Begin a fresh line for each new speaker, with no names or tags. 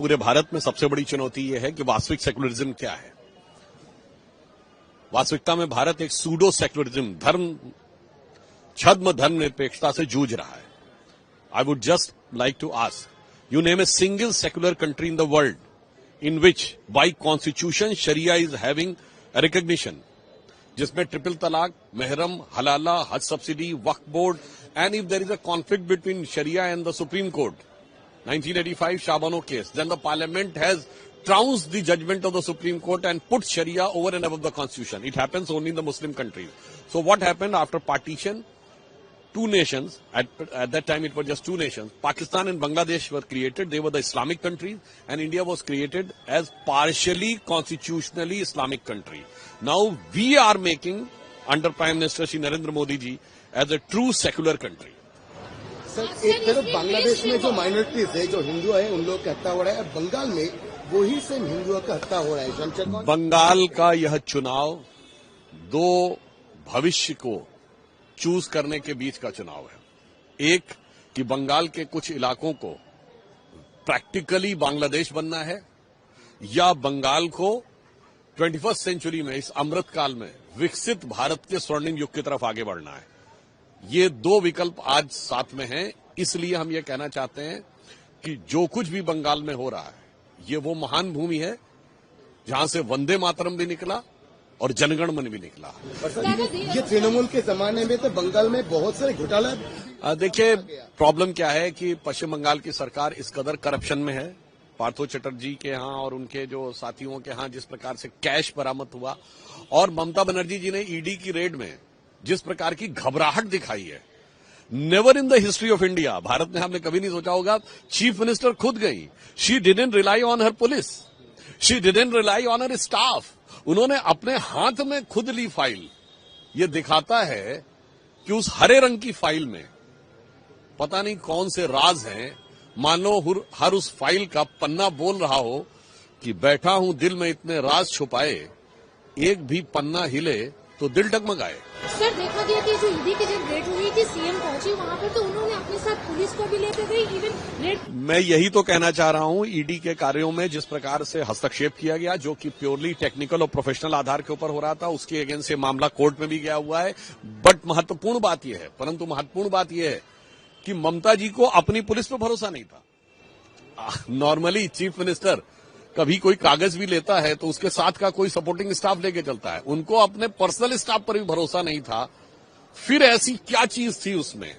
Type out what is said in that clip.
पूरे भारत में सबसे बड़ी चुनौती यह है कि वास्तविक सेकुलरिज्म क्या है। वास्तविकता में भारत एक सूडो सेकुलरिज्म छद्म धर्मनिरपेक्षता से जूझ रहा है। I would just like to ask, you name a single secular country in the world in which by constitution Sharia is having a recognition, जिसमें ट्रिपल तलाक, महरम, हलाला, हज subsidy, Waqf board, and if there is a conflict between Sharia and the Supreme Court, 1985 Shabano case, then the Parliament has trounced the judgment of the Supreme Court and put Sharia over and above the Constitution. It happens only in the Muslim countries. So what happened after partition? Two nations, at that time it was just two nations, Pakistan and Bangladesh were created. They were the Islamic countries, and India was created as partially constitutionally Islamic country. Now we are making, under Prime Minister Shri Narendra Modi ji, as a true secular country.
Sir, एक तरफ बांग्लादेश में जो minorities है, जो हिंदू है, उन लोग का हत्या हो रहा है। बंगाल में वही सेम हिंदुओं का हत्या हो रहा है।
बंगाल का यह चुनाव दो भविष्य को चूज करने के बीच का चुनाव है। एक कि बंगाल के कुछ इलाकों को प्रैक्टिकली बांग्लादेश बनना है, या बंगाल को 21st सेंचुरी में, इस अमृतकाल में विकसित भारत के स्वर्णिम युग की तरफ आगे बढ़ना है। ये दो विकल्प आज साथ में हैं। इसलिए हम ये कहना चाहते हैं कि जो कुछ भी बंगाल में हो रहा है, ये वो महान भूमि है जहां से वंदे मातरम भी निकला और जनगण मन भी निकला।
ये तृणमूल के जमाने में तो बंगाल में बहुत सारे घोटाला।
देखिए, प्रॉब्लम क्या है कि पश्चिम बंगाल की सरकार इस कदर करप्शन में है। पार्थो चटर्जी के यहाँ और उनके जो साथियों के यहाँ जिस प्रकार से कैश बरामद हुआ, और ममता बनर्जी जी ने ईडी की रेड में जिस प्रकार की घबराहट दिखाई है, never in the history of India, Bharat में हमने कभी नहीं सोचा होगा। चीफ मिनिस्टर खुद गई। She didn't rely on her police, she didn't rely on her staff. उन्होंने अपने हाथ में खुद ली फाइल। ये दिखाता है कि उस हरे रंग की फाइल में पता नहीं कौन से राज हैं। मानो हर उस फाइल का पन्ना बोल रहा हो कि बैठा हूं दिल में इतने राज छुपाए, एक भी पन्ना हिले तो दिल डगमगाए।
सर, देखा गया कि जो ईडी की जब रेड हुई थी, सीएम पहुंची वहां पर, तो उन्होंने अपने साथ पुलिस को भी लेते गए। इवन रेड, मैं
यही तो कहना चाह रहा हूं, ईडी के कार्यों में जिस प्रकार से हस्तक्षेप किया गया, जो कि प्योरली टेक्निकल और प्रोफेशनल आधार के ऊपर हो रहा था, उसके अगेंस्ट से मामला कोर्ट में भी गया हुआ है। बट महत्वपूर्ण बात यह है, कि ममता जी को अपनी पुलिस पर भरोसा नहीं था। नॉर्मली चीफ मिनिस्टर कभी कोई कागज भी लेता है तो उसके साथ का कोई सपोर्टिंग स्टाफ लेके चलता है। उनको अपने पर्सनल स्टाफ पर भी भरोसा नहीं था। फिर ऐसी क्या चीज थी उसमें